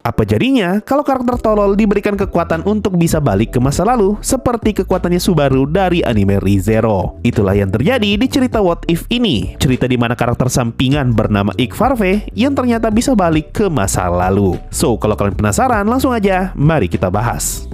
Apa jadinya kalau karakter tolol diberikan kekuatan untuk bisa balik ke masa lalu seperti kekuatannya Subaru dari anime Re:Zero? Itulah yang terjadi di cerita What If ini. Cerita di mana karakter sampingan bernama Ik Farve yang ternyata bisa balik ke masa lalu. So, kalau kalian penasaran, langsung aja mari kita bahas.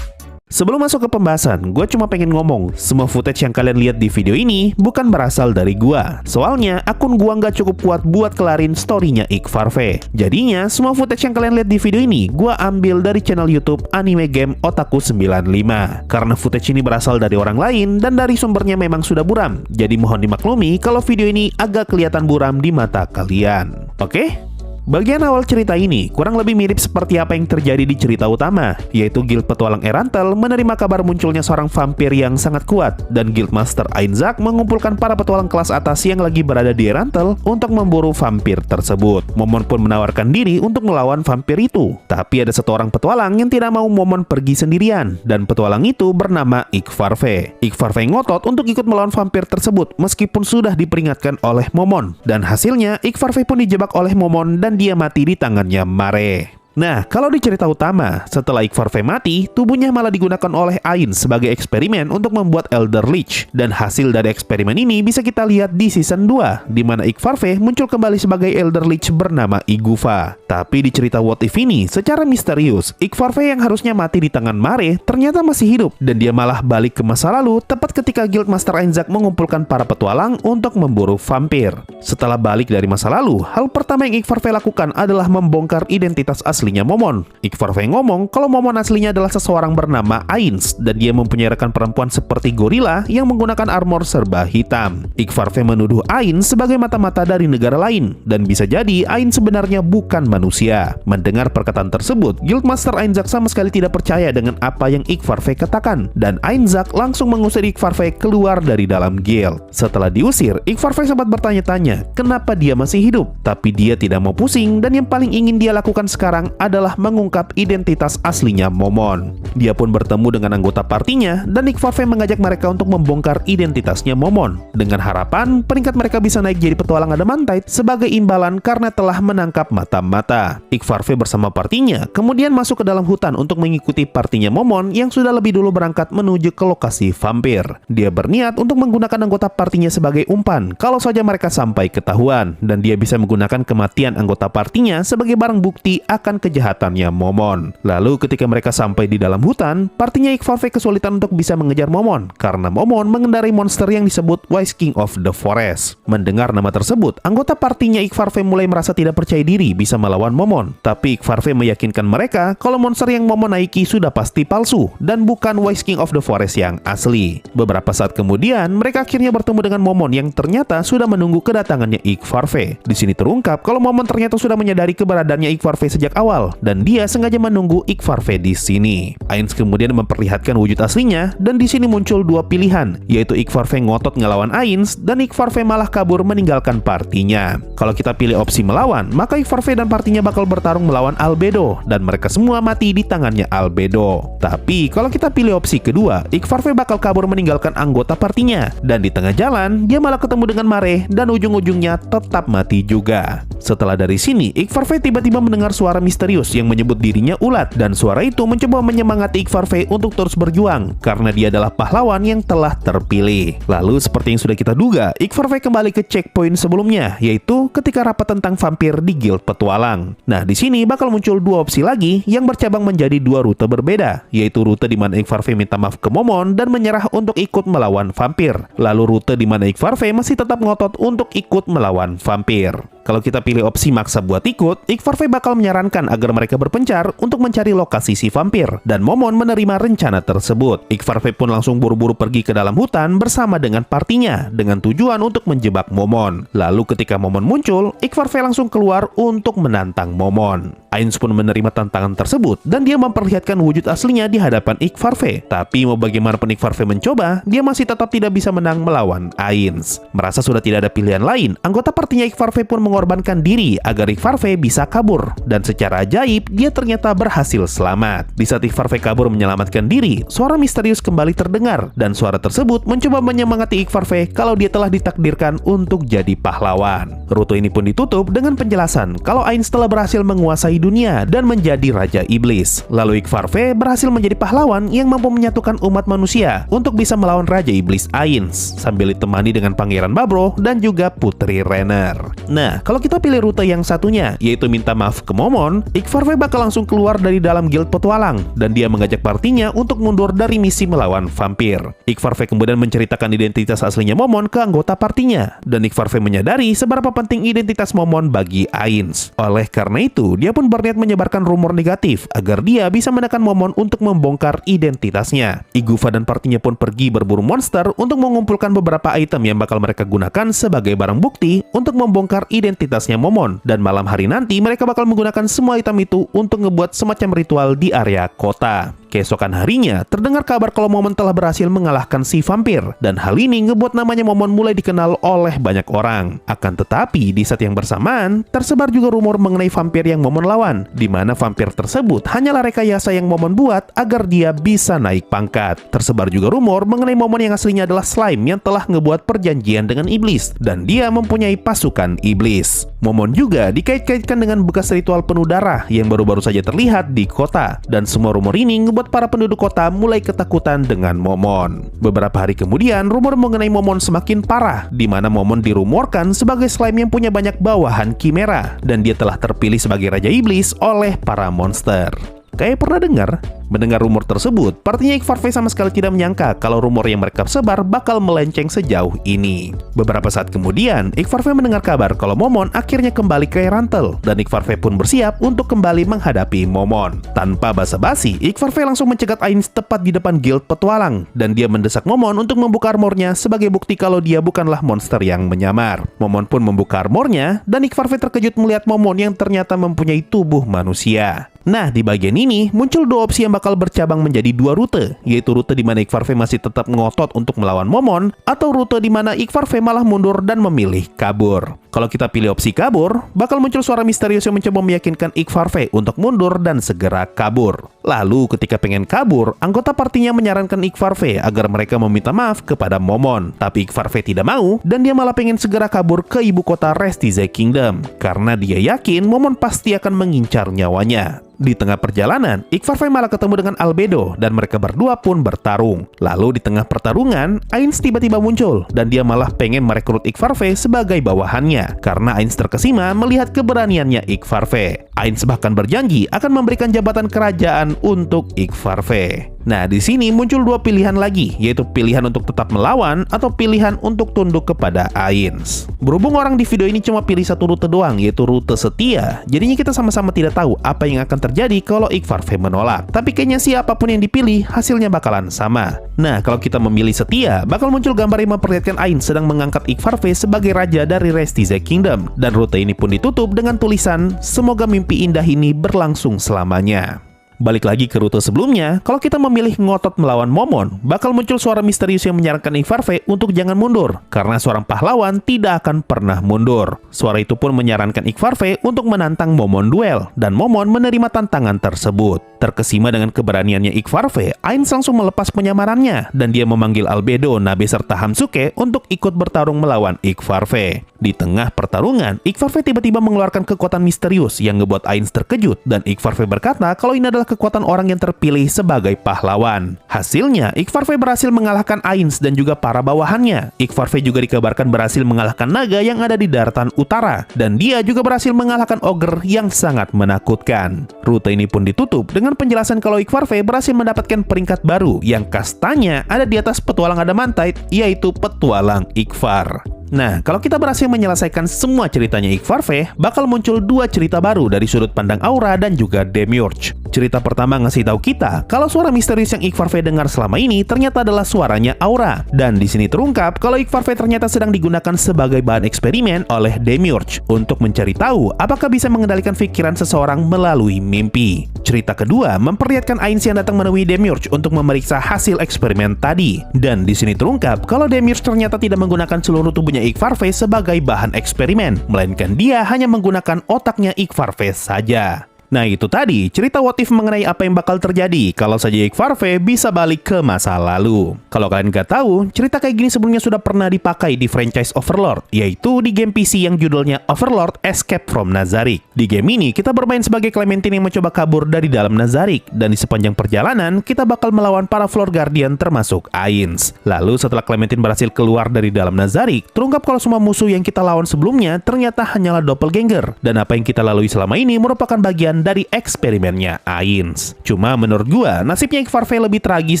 Sebelum masuk ke pembahasan, gue cuma pengen ngomong, semua footage yang kalian lihat di video ini bukan berasal dari gue. Soalnya, akun gue nggak cukup kuat buat kelarin story-nya Ik Farve. Jadinya, semua footage yang kalian lihat di video ini, gue ambil dari channel YouTube Anime Game Otaku 95. Karena footage ini berasal dari orang lain, dan dari sumbernya memang sudah buram. Jadi mohon dimaklumi kalau video ini agak kelihatan buram di mata kalian. Oke? Bagian awal cerita ini kurang lebih mirip seperti apa yang terjadi di cerita utama, yaitu Guild Petualang Erantel menerima kabar munculnya seorang vampir yang sangat kuat, dan Guildmaster Ainzak mengumpulkan para petualang kelas atas yang lagi berada di Erantel untuk memburu vampir tersebut. Momon pun menawarkan diri untuk melawan vampir itu, tapi ada satu orang petualang yang tidak mau Momon pergi sendirian, dan petualang itu bernama Ik Farve. Ik Farve ngotot untuk ikut melawan vampir tersebut meskipun sudah diperingatkan oleh Momon, dan hasilnya Ik Farve pun dijebak oleh Momon dan dia mati di tangannya Mare. Nah, kalau di cerita utama, setelah Ik Farve mati, tubuhnya malah digunakan oleh Ain sebagai eksperimen untuk membuat Elder Lich. Dan hasil dari eksperimen ini bisa kita lihat di season 2, di mana Ik Farve muncul kembali sebagai Elder Lich bernama Igufa. Tapi di cerita What If ini, secara misterius, Ik Farve yang harusnya mati di tangan Mare ternyata masih hidup, dan dia malah balik ke masa lalu tepat ketika Guildmaster Ainzak mengumpulkan para petualang untuk memburu vampir. Setelah balik dari masa lalu, hal pertama yang Ik Farve lakukan adalah membongkar identitas aslinya Momon. Ik Farve ngomong kalau Momon aslinya adalah seseorang bernama Ains, dan dia mempunyai rekan perempuan seperti gorila yang menggunakan armor serba hitam. Ik Farve menuduh Ains sebagai mata-mata dari negara lain, dan bisa jadi Ains sebenarnya bukan manusia. Mendengar perkataan tersebut, Guildmaster Ainzak sama sekali tidak percaya dengan apa yang Ik Farve katakan, dan Ainzak langsung mengusir Ik Farve keluar dari dalam guild. Setelah diusir, Ik Farve sempat bertanya-tanya kenapa dia masih hidup, tapi dia tidak mau pusing, dan yang paling ingin dia lakukan sekarang adalah mengungkap identitas aslinya Momon. Dia pun bertemu dengan anggota partinya, dan Ik Farve mengajak mereka untuk membongkar identitasnya Momon, dengan harapan peringkat mereka bisa naik jadi petualang Adamantite sebagai imbalan karena telah menangkap mata-mata. Ik Farve bersama partinya kemudian masuk ke dalam hutan untuk mengikuti partinya Momon yang sudah lebih dulu berangkat menuju ke lokasi vampir. Dia berniat untuk menggunakan anggota partinya sebagai umpan kalau saja mereka sampai ketahuan, dan dia bisa menggunakan kematian anggota partinya sebagai barang bukti akan kejahatannya Momon. Lalu ketika mereka sampai di dalam hutan, partinya Ik Farve kesulitan untuk bisa mengejar Momon karena Momon mengendarai monster yang disebut Wise King of the Forest. Mendengar nama tersebut, anggota partinya Ik Farve mulai merasa tidak percaya diri bisa melawan Momon, tapi Ik Farve meyakinkan mereka kalau monster yang Momon naiki sudah pasti palsu dan bukan Wise King of the Forest yang asli. Beberapa saat kemudian, mereka akhirnya bertemu dengan Momon yang ternyata sudah menunggu kedatangannya Ik Farve. Di sini terungkap kalau Momon ternyata sudah menyadari keberadaannya Ik Farve sejak awal, dan dia sengaja menunggu Ik Farve di sini. Ains kemudian memperlihatkan wujud aslinya, dan di sini muncul dua pilihan, yaitu Ik Farve ngotot ngelawan Ains, dan Ik Farve malah kabur meninggalkan partinya. Kalau kita pilih opsi melawan, maka Ik Farve dan partinya bakal bertarung melawan Albedo, dan mereka semua mati di tangannya Albedo. Tapi kalau kita pilih opsi kedua, Ik Farve bakal kabur meninggalkan anggota partinya, dan di tengah jalan dia malah ketemu dengan Mare, dan ujung-ujungnya tetap mati juga. Setelah dari sini, Ik Farve tiba-tiba mendengar suara misterius yang menyebut dirinya Ulat, dan suara itu mencoba menyemangati Ik Farve untuk terus berjuang karena dia adalah pahlawan yang telah terpilih. Lalu seperti yang sudah kita duga, Ik Farve kembali ke checkpoint sebelumnya, yaitu ketika rapat tentang vampir di Guild Petualang. Nah, di sini bakal muncul dua opsi lagi yang bercabang menjadi dua rute berbeda, yaitu rute di mana Ik Farve minta maaf ke Momon dan menyerah untuk ikut melawan vampir. Lalu rute di mana Ik Farve masih tetap ngotot untuk ikut melawan vampir. Kalau kita pilih opsi maksa buat ikut, Ik Farve bakal menyarankan agar mereka berpencar untuk mencari lokasi si vampir, dan Momon menerima rencana tersebut. Ik Farve pun langsung buru-buru pergi ke dalam hutan bersama dengan partinya dengan tujuan untuk menjebak Momon. Lalu ketika Momon muncul, Ik Farve langsung keluar untuk menantang Momon. Ains pun menerima tantangan tersebut, dan dia memperlihatkan wujud aslinya di hadapan Ik Farve. Tapi mau bagaimanapun Ik Farve mencoba, dia masih tetap tidak bisa menang melawan Ains. Merasa sudah tidak ada pilihan lain, anggota partinya Ik Farve pun mengorbankan diri agar Ik Farve bisa kabur, dan secara secara ajaib, dia ternyata berhasil selamat. Di saat Ickfarve kabur menyelamatkan diri, suara misterius kembali terdengar, dan suara tersebut mencoba menyemangati Ickfarve kalau dia telah ditakdirkan untuk jadi pahlawan. Rute ini pun ditutup dengan penjelasan kalau Ainz telah berhasil menguasai dunia dan menjadi Raja Iblis. Lalu Ickfarve berhasil menjadi pahlawan yang mampu menyatukan umat manusia untuk bisa melawan Raja Iblis Ainz, sambil ditemani dengan Pangeran Babro dan juga Putri Rainer. Nah, kalau kita pilih rute yang satunya, yaitu minta maaf ke Momon, Ickfarve bakal langsung keluar dari dalam guild petualang, dan dia mengajak partinya untuk mundur dari misi melawan vampir. Ickfarve kemudian menceritakan identitas aslinya Momon ke anggota partinya, dan Ickfarve menyadari seberapa penting identitas Momon bagi Ainz. Oleh karena itu, dia pun berniat menyebarkan rumor negatif agar dia bisa menekan Momon untuk membongkar identitasnya. Iguva dan partinya pun pergi berburu monster untuk mengumpulkan beberapa item yang bakal mereka gunakan sebagai barang bukti untuk membongkar identitasnya Momon, dan malam hari nanti mereka bakal menggunakan semua item itu untuk ngebuat semacam ritual di area kota. Keesokan harinya, terdengar kabar kalau Momon telah berhasil mengalahkan si vampir, dan hal ini ngebuat namanya Momon mulai dikenal oleh banyak orang. Akan tetapi, di saat yang bersamaan, tersebar juga rumor mengenai vampir yang Momon lawan, di mana vampir tersebut hanyalah rekayasa yang Momon buat agar dia bisa naik pangkat. Tersebar juga rumor mengenai Momon yang aslinya adalah slime yang telah ngebuat perjanjian dengan iblis, dan dia mempunyai pasukan iblis. Momon juga dikait-kaitkan dengan bekas ritual penuh darah yang baru-baru saja terlihat di kota, dan semua rumor ini ngebuat para penduduk kota mulai ketakutan dengan Momon. Beberapa hari kemudian, rumor mengenai Momon semakin parah, di mana Momon dirumorkan sebagai slime yang punya banyak bawahan kimera, dan dia telah terpilih sebagai Raja Iblis oleh para monster. Kayak pernah dengar? Mendengar rumor tersebut, partinya Ickfarve sama sekali tidak menyangka kalau rumor yang mereka sebar bakal melenceng sejauh ini. Beberapa saat kemudian, Ickfarve mendengar kabar kalau Momon akhirnya kembali ke Erantel, dan Ickfarve pun bersiap untuk kembali menghadapi Momon. Tanpa basa-basi, Ickfarve langsung mencegat Ainz tepat di depan guild petualang, dan dia mendesak Momon untuk membuka armornya sebagai bukti kalau dia bukanlah monster yang menyamar. Momon pun membuka armornya, dan Ickfarve terkejut melihat Momon yang ternyata mempunyai tubuh manusia. Nah, di bagian ini muncul dua opsi yang bakal bercabang menjadi dua rute, yaitu rute di mana Ickfarve masih tetap ngotot untuk melawan Momon, atau rute di mana Ickfarve malah mundur dan memilih kabur. Kalau kita pilih opsi kabur, bakal muncul suara misterius yang mencoba meyakinkan Ickfarve untuk mundur dan segera kabur. Lalu ketika pengen kabur, anggota partinya menyarankan Ickfarve agar mereka meminta maaf kepada Momon. Tapi Ickfarve tidak mau, dan dia malah pengen segera kabur ke ibu kota Restize Kingdom, karena dia yakin Momon pasti akan mengincar nyawanya. Di tengah perjalanan, Ickfarve malah ketemu dengan Albedo, dan mereka berdua pun bertarung. Lalu di tengah pertarungan, Ainz tiba-tiba muncul, dan dia malah pengen merekrut Ickfarve sebagai bawahannya, karena Ainz terkesima melihat keberaniannya Ickfarve. Ainz bahkan berjanji akan memberikan jabatan kerajaan untuk Ickfarve. Nah, di sini muncul dua pilihan lagi, yaitu pilihan untuk tetap melawan atau pilihan untuk tunduk kepada Ainz. Berhubung orang di video ini cuma pilih satu rute doang, yaitu rute setia, jadinya kita sama-sama tidak tahu apa yang akan terjadi kalau Ickfarve menolak. Tapi kayaknya siapapun yang dipilih, hasilnya bakalan sama. Nah, kalau kita memilih setia, bakal muncul gambar yang memperlihatkan Ainz sedang mengangkat Ickfarve sebagai raja dari Restize Kingdom, dan rute ini pun ditutup dengan tulisan, "Semoga mimpi indah ini berlangsung selamanya." Balik lagi ke rute sebelumnya, kalau kita memilih ngotot melawan Momon, bakal muncul suara misterius yang menyarankan Ickfarve untuk jangan mundur, karena seorang pahlawan tidak akan pernah mundur. Suara itu pun menyarankan Ickfarve untuk menantang Momon duel, dan Momon menerima tantangan tersebut. Terkesima dengan keberaniannya Ickfarve, Ainz langsung melepas penyamarannya, dan dia memanggil Albedo, Nabe, serta Hamsuke untuk ikut bertarung melawan Ickfarve. Di tengah pertarungan, Ickfarve tiba-tiba mengeluarkan kekuatan misterius yang ngebuat Ainz terkejut, dan Ickfarve berkata kalau ini adalah kekuatan orang yang terpilih sebagai pahlawan. Hasilnya, Ickfarve berhasil mengalahkan Ainz dan juga para bawahannya. Ickfarve juga dikabarkan berhasil mengalahkan naga yang ada di daratan utara, dan dia juga berhasil mengalahkan ogre yang sangat menakutkan. Rute ini pun ditutup dengan penjelasan kalau Ickfarve berhasil mendapatkan peringkat baru yang kastanya ada di atas petualang Adamantite, yaitu petualang Ickfar. Nah, kalau kita berhasil menyelesaikan semua ceritanya Ickfarve, bakal muncul dua cerita baru dari sudut pandang Aura dan juga Demiurge. Cerita pertama ngasih tahu kita kalau suara misterius yang Ickfarve dengar selama ini ternyata adalah suaranya Aura. Dan di sini terungkap kalau Ickfarve ternyata sedang digunakan sebagai bahan eksperimen oleh Demiurge untuk mencari tahu apakah bisa mengendalikan pikiran seseorang melalui mimpi. Cerita kedua memperlihatkan Ainz yang datang menemui Demiurge untuk memeriksa hasil eksperimen tadi. Dan di sini terungkap kalau Demiurge ternyata tidak menggunakan seluruh tubuhnya Ickfarve sebagai bahan eksperimen, melainkan dia hanya menggunakan otaknya Ickfarve saja. Nah itu tadi, cerita what if mengenai apa yang bakal terjadi kalau saja Ike Farve bisa balik ke masa lalu. Kalau kalian nggak tahu, cerita kayak gini sebelumnya sudah pernah dipakai di franchise Overlord, yaitu di game PC yang judulnya Overlord Escape from Nazarick. Di game ini, kita bermain sebagai Clementine yang mencoba kabur dari dalam Nazarick, dan di sepanjang perjalanan, kita bakal melawan para Floor Guardian termasuk Ainz. Lalu setelah Clementine berhasil keluar dari dalam Nazarick, terungkap kalau semua musuh yang kita lawan sebelumnya ternyata hanyalah doppelganger, dan apa yang kita lalui selama ini merupakan bagian dari eksperimennya Ainz. Cuma menurut gua, nasibnya Ike Farve lebih tragis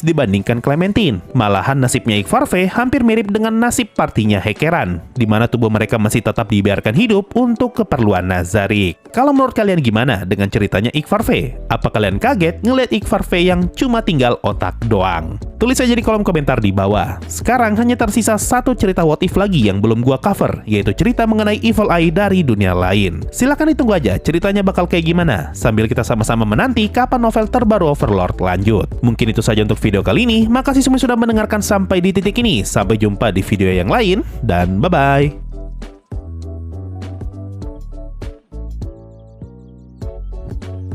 dibandingkan Clementine. Malahan nasibnya Ike Farve hampir mirip dengan nasib partinya Hekeran, di mana tubuh mereka masih tetap dibiarkan hidup untuk keperluan Nazarick. Kalau menurut kalian gimana dengan ceritanya Ike Farve? Apa kalian kaget ngeliat Ike Farve yang cuma tinggal otak doang? Tulis aja di kolom komentar di bawah. Sekarang hanya tersisa satu cerita what if lagi yang belum gua cover, yaitu cerita mengenai Evil Eye dari dunia lain. Silahkan ditunggu aja ceritanya bakal kayak gimana, sambil kita sama-sama menanti kapan novel terbaru Overlord lanjut. Mungkin itu saja untuk video kali ini. Makasih semua sudah mendengarkan sampai di titik ini. Sampai jumpa di video yang lain, dan bye-bye.